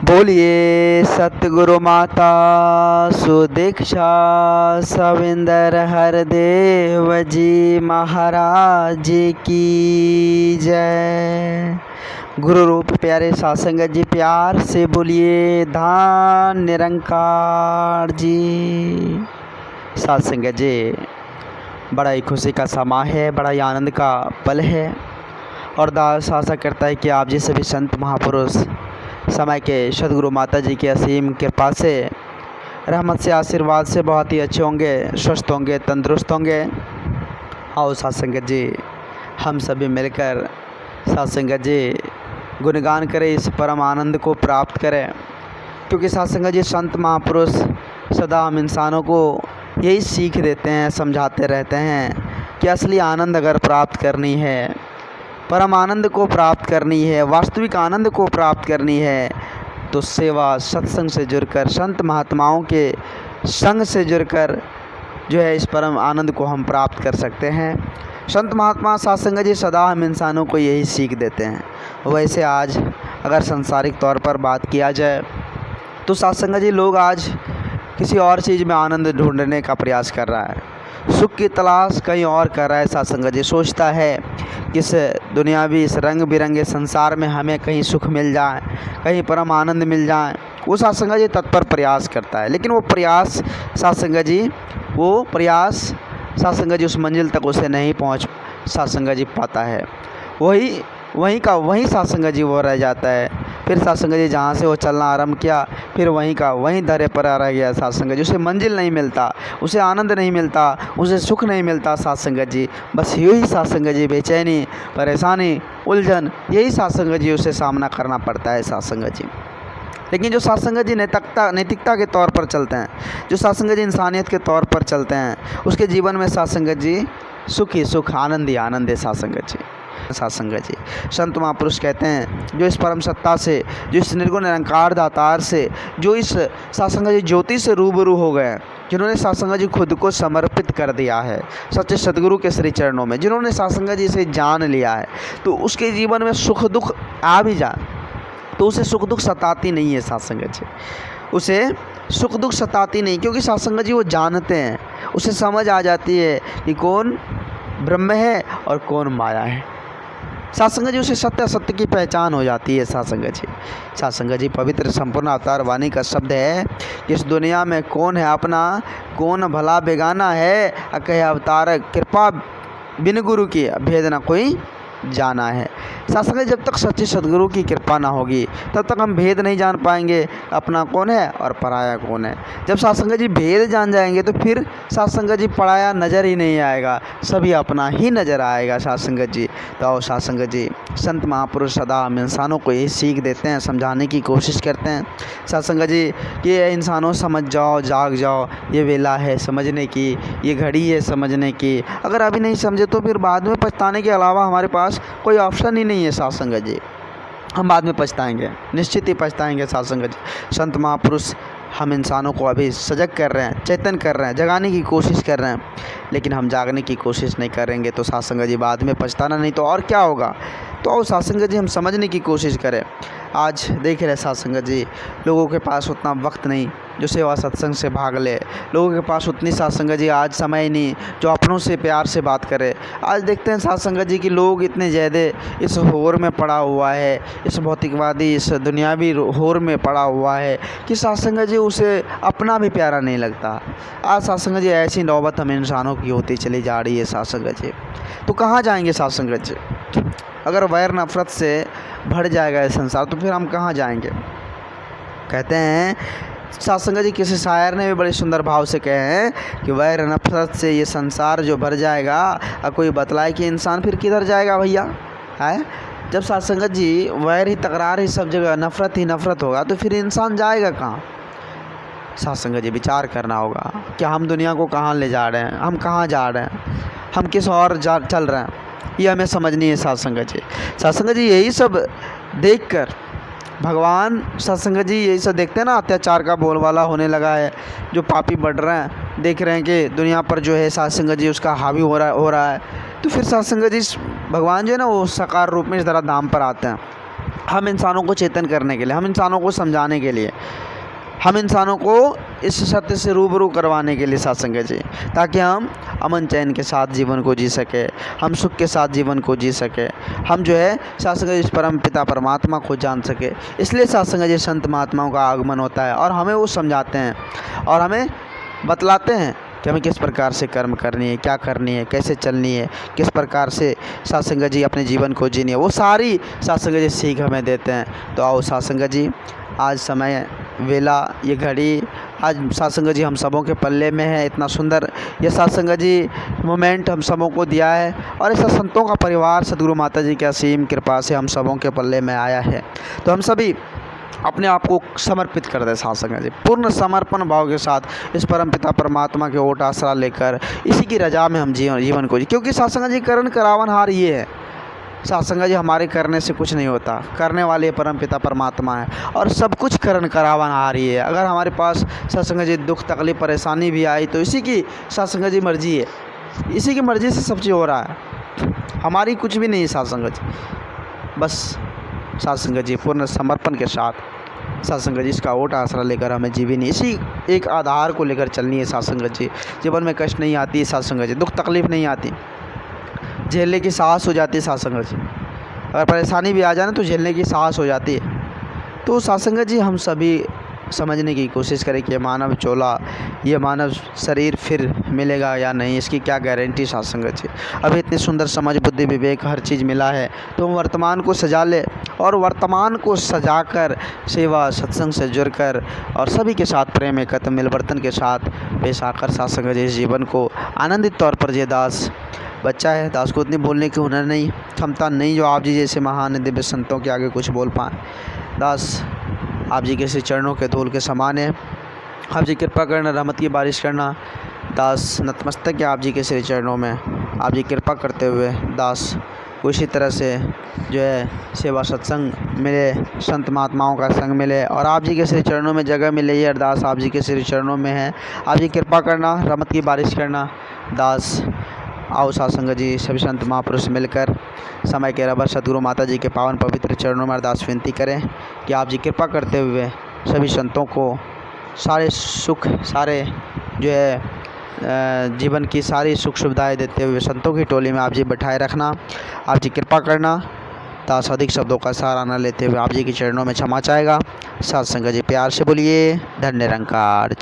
बोलिए सतगुरु माता सुदीक्षा सविंदर हरदेव जी महाराज जी की जय। गुरु रूप प्यारे सासंगत जी प्यार से बोलिए धान निरंकार जी। सासंगत जी बड़ा ही खुशी का समा है, बड़ा ही आनंद का पल है और दास आशा करता है कि आप जैसे भी संत महापुरुष समय के सदगुरु माता जी की असीम कृपा से, रहमत से, आशीर्वाद से बहुत ही अच्छे होंगे, स्वस्थ होंगे, तंदुरुस्त होंगे। आओ सासंगत जी हम सभी मिलकर सासंगत जी गुणगान करें, इस परम आनंद को प्राप्त करें। क्योंकि सासंगत जी संत महापुरुष सदा हम इंसानों को यही सीख देते हैं, समझाते रहते हैं कि असली आनंद अगर प्राप्त करनी है, परम आनंद को प्राप्त करनी है, वास्तविक आनंद को प्राप्त करनी है तो सेवा सत्संग से जुड़कर, संत महात्माओं के संग से जुड़कर जो है इस परम आनंद को हम प्राप्त कर सकते हैं। संत महात्मा सासंगत जी सदा हम इंसानों को यही सीख देते हैं। वैसे आज अगर सांसारिक तौर पर बात किया जाए तो सासंगत जी लोग आज किसी और चीज़ में आनंद ढूंढने का प्रयास कर रहा है, सुख की तलाश कहीं और कर रहा है। सासंगत जी सोचता है कि इस दुनियावी इस रंग बिरंगे संसार में हमें कहीं सुख मिल जाए, कहीं परम आनंद मिल जाए। वो सासंगत जी तत्पर प्रयास करता है, लेकिन वो प्रयास सासंगत जी उस मंजिल तक उसे नहीं पहुंच सासंगत जी पाता है। वहीं सासंगत जी वो रह जाता है। फिर सासंगत जी जहाँ से वो चलना आरंभ किया फिर वहीं धरे पर रह गया सासंगत जी। उसे मंजिल नहीं मिलता, उसे आनंद नहीं मिलता, उसे सुख नहीं मिलता सासंगत जी। बस यही सासंगत जी बेचैनी, परेशानी, उलझन, यही सासंगत जी उसे सामना करना पड़ता है सासंगत जी। लेकिन जो सासंगत जी नैतिकता के तौर पर चलते हैं, जो सासंगत जी इंसानियत के तौर पर चलते हैं, उसके जीवन में सासंगत जी सुख ही सुख, आनंद ही आनंद है सासंगत जी। संत महापुरुष कहते हैं जो इस परम सत्ता से, जो इस निर्गुण निरंकार दातार से, जो इस सासंगत जी ज्योति से रूबरू हो गए, जिन्होंने सासंगत जी खुद को समर्पित कर दिया है सच्चे सदगुरु के श्री चरणों में, जिन्होंने सासंगत जी से जान लिया है, तो उसके जीवन में सुख दुख आ भी जाए तो उसे सुख दुख सताती नहीं है सासंगत जी। उसे सुख दुख सताती नहीं, क्योंकि सासंगत जी वो जानते हैं, उसे समझ आ जाती है कि कौन ब्रह्म है और कौन माया है। सासंगत जी उसे सत्य असत्य की पहचान हो जाती है सासंगत जी पवित्र संपूर्ण अवतार वाणी का शब्द है कि इस दुनिया में कौन है अपना, कौन भला बेगाना है। कहे अवतार कृपा बिन गुरु की भेद न कोई जाना है। सासंगत जब तक सच्चे सदगुरु की कृपा ना होगी तब तक हम भेद नहीं जान पाएंगे, अपना कौन है और पराया कौन है। जब सासंगत जी भेद जान जाएंगे तो फिर सासंगत जी पराया नज़र ही नहीं आएगा, सभी अपना ही नज़र आएगा सासंगत जी। तो आओ सासंगत जी संत महापुरुष सदा हम इंसानों को यही सीख देते हैं, समझाने की कोशिश करते हैं सासंगत जी कि इंसानों समझ जाओ, जाग जाओ, ये वेला है समझने की, ये घड़ी है समझने की। अगर अभी नहीं समझे तो फिर बाद में पछताने के अलावा हमारे पास कोई ऑप्शन ही नहीं है सासंगत जी। हम बाद में पछताएंगे, निश्चित ही पछताएंगे सासंगत जी। संत महापुरुष हम इंसानों को अभी सजग कर रहे हैं, चेतन कर रहे हैं, जगाने की कोशिश कर रहे हैं, लेकिन हम जागने की कोशिश नहीं करेंगे तो सासंगत जी बाद में पछताना नहीं तो और क्या होगा। तो आओ सासंगत जी हम समझने की कोशिश करें। आज देख रहे सासंगत जी लोगों के पास उतना वक्त नहीं जो सेवा सत्संग से भाग ले, लोगों के पास उतनी सासंगत जी आज समय नहीं जो अपनों से प्यार से बात करे। आज देखते हैं सासंगत जी कि लोग इतने ज़्यादा इस होर में पड़ा हुआ है, इस भौतिकवादी, इस दुनियावी होर में पड़ा हुआ है कि सासंगत जी उसे अपना भी प्यारा नहीं लगता। आज सासंगत जी ऐसी नौबत हम इंसानों की होती चली जा रही है सासंगत जी। तो कहाँ जाएंगे सासंगत जी? अगर वैर नफ़रत से भर जाएगा ये संसार तो फिर हम कहाँ जाएंगे? कहते हैं सासंगत जी, किसी शायर ने भी बड़े सुंदर भाव से कहे हैं कि वैर नफ़रत से ये संसार जो भर जाएगा, और कोई बतलाए कि इंसान फिर किधर जाएगा भैया है। जब सासंगत जी वैर ही तकरार ही सब जगह, नफ़रत ही नफ़रत होगा तो फिर इंसान जाएगा कहाँ? सासंगत जी विचार करना होगा कि हम दुनिया को कहाँ ले जा रहे हैं, हम कहाँ जा रहे हैं, हम किस और चल रहे हैं, ये हमें समझनी है सासंगत जी। सासंगत जी यही सब देखकर भगवान, सासंगत जी यही सब देखते हैं ना, अत्याचार का बोलबाला होने लगा है, जो पापी बढ़ रहे हैं, देख रहे हैं कि दुनिया पर जो है सासंगत जी उसका हावी हो रहा है। तो फिर सासंगत जी भगवान जो है ना वो साकार रूप में इस तरह धाम पर आते हैं हम इंसानों को चेतन करने के लिए, हम इंसानों को समझाने के लिए, हम इंसानों को इस सत्य से रूबरू करवाने के लिए सत्संग है जी, ताकि हम अमन चैन के साथ जीवन को जी सके, हम सुख के साथ जीवन को जी सके, हम जो है सत्संग इस परम पिता परमात्मा को जान सके। इसलिए सत्संग जी संत महात्माओं का आगमन होता है और हमें वो समझाते हैं और हमें बतलाते हैं कि हमें किस प्रकार से कर्म करनी है, क्या करनी है, कैसे चलनी है, किस प्रकार से सत्संग जी अपने जीवन को जीनी है, वो सारी सत्संग जी सीख हमें देते हैं। तो आओ सत्संग जी, आज समय वेला ये घड़ी आज सत्संग जी हम सबों के पल्ले में है। इतना सुंदर ये सत्संग जी मोमेंट हम सबों को दिया है और ऐसा संतों का परिवार सद्गुरु माता जी की असीम कृपा से हम सबों के पल्ले में आया है। तो हम सभी अपने आप को समर्पित कर दें सत्संग जी, पूर्ण समर्पण भाव के साथ इस परम पिता परमात्मा के ओट आसरा लेकर इसी की रजा में हम जीवन को जी, क्योंकि सत्संग जी करण करावन हार ये है। सत्संग जी हमारे करने से कुछ नहीं होता, करने वाले परम पिता परमात्मा है और सब कुछ करण करावन आ रही है। अगर हमारे पास सत्संग जी दुख तकलीफ परेशानी भी आई तो इसी की सत्संग जी मर्जी है, इसी की मर्जी से सब चीज़ हो रहा है, हमारी कुछ भी नहीं है सत्संग जी। बस सत्संग जी पूर्ण समर्पण के साथ सत्संग जी इसका ओट आसरा लेकर हमें जीवनी इसी एक आधार को लेकर चलनी है। सत्संग जी जीवन में कष्ट नहीं आती, सत्संग जी दुख तकलीफ नहीं आती, झेलने की साहस हो जाती है सत्संग जी। अगर परेशानी भी आ जाए ना तो झेलने की साहस हो जाती है। तो सत्संग जी हम सभी समझने की कोशिश करें कि ये मानव चोला, ये मानव शरीर फिर मिलेगा या नहीं, इसकी क्या गारंटी सत्संग जी। अभी इतनी सुंदर समझ बुद्धि विवेक हर चीज़ मिला है तो हम वर्तमान को सजा ले और वर्तमान को सजाकर सेवा सत्संग से जुड़कर और सभी के साथ प्रेम एकत्र मिलवर्तन के साथ पेश आकर सत्संग जी इस जीवन को आनंदित तौर पर ये दास बच्चा है, दास को इतनी बोलने की हुनर नहीं, क्षमता नहीं जो आप जी जैसे महान दिव्य संतों के आगे कुछ बोल पाएँ। दास आप जी के श्री चरणों के धूल के समान है, आप जी कृपा करना, रहमत की बारिश करना। दास नतमस्तक है आप जी के श्री चरणों में, आप जी कृपा करते हुए दास को इसी तरह से जो है सेवा सत्संग मिले, संत महात्माओं का संग मिले और आप जी के श्री चरणों में जगह मिले। ये अरदास आप जी के श्री चरणों में है, आप जी कृपा करना, रहमत की बारिश करना। दास आओ सत्संग जी सभी संत महापुरुष मिलकर समय के रबर सद्गुरु माता जी के पावन पवित्र चरणों में अरदास विनती करें कि आप जी कृपा करते हुए सभी संतों को सारे सुख, सारे जो है जीवन की सारी सुख सुविधाएं देते हुए संतों की टोली में आप जी बैठाए रखना, आप जी कृपा करना। दास अधिक शब्दों का सहारा न लेते हुए आप जी के चरणों में क्षमा चाहेगा। सत्संग जी प्यार से बोलिए धन्य निरंकार।